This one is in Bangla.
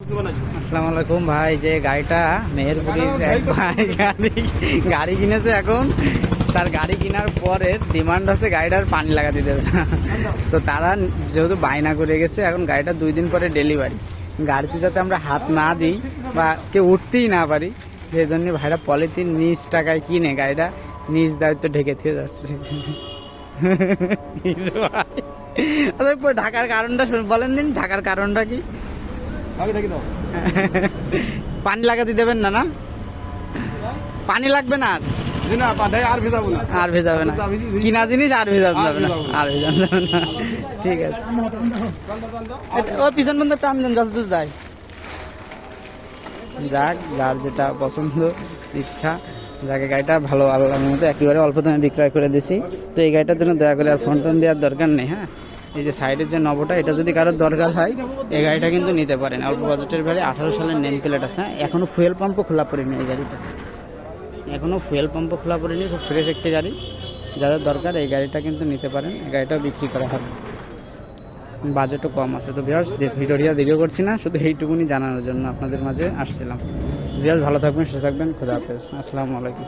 আসসালামু আলাইকুম ভাই, যে গাড়িটা মেহেরপুরির এক ভাই গাড়ি কিনেছে। এখন তার গাড়ি কেনার পরে ডিমান্ড আছে গাড়িটার পানি লাগাতে দেবে না। তো তারা যেহেতু বায়না করে গেছে, এখন গাড়িটা 2 দিন পরে ডেলিভারি। গাড়িতে যাতে আমরা হাত না দিই বা কেউ উঠতেই না পারি, সেই জন্য ভাইরা পলিথিন নিজ টাকায় কিনে গাড়িটা নিজ দায়িত্ব ঢেকে থেকে যাচ্ছে। আচ্ছা, ঢাকার কারণটা বলেন দিন, ঢাকার কারণটা কি? পানি লাগাতে দেবেন না? না পানি লাগবে না, আর ভেজাবে না, কিনা জিনিস আর ভেজাতে যাবে না, আর ভেজাতে যাবে না। ঠিক আছে, ও পিছন বন্ধু টান দেন যতদূর যায়। যাক, যার যেটা পছন্দ ইচ্ছা, যাকে গাড়িটা ভালো আল্লাহর মতো একেবারে অল্প দামে বিক্রয় করে দিছি। তো এই গাড়িটার জন্য দয়া করে আর ফোন টোন দেওয়ার দরকার নেই। হ্যাঁ, এই যে সাইডের যে নবটা, এটা যদি কারোর দরকার হয় এই গাড়িটা কিন্তু নিতে পারেন। অল্প বাজেটের গাড়ি, 18 সালের নেম প্লেট আছে। এখনও ফুয়েল পাম্পও খোলা পড়েনি এই গাড়িটা, এখনও ফুয়েল পাম্পও খোলা পড়েনি। খুব ফ্রেশ একটি গাড়ি, যাদের দরকার এই গাড়িটা কিন্তু নিতে পারেন। এই গাড়িটাও বিক্রি করা হবে, বাজেটও কম আছে। তো ভিউয়ার্স, ভিডিওটা দীর্ঘ করছি না, শুধু এইটুকুনি জানানোর জন্য আপনাদের মাঝে আসছিলাম। ভিউয়ার্স, ভালো থাকবেন, সুস্থ থাকবেন, খোদা হাফেজ, আসসালামু আলাইকুম।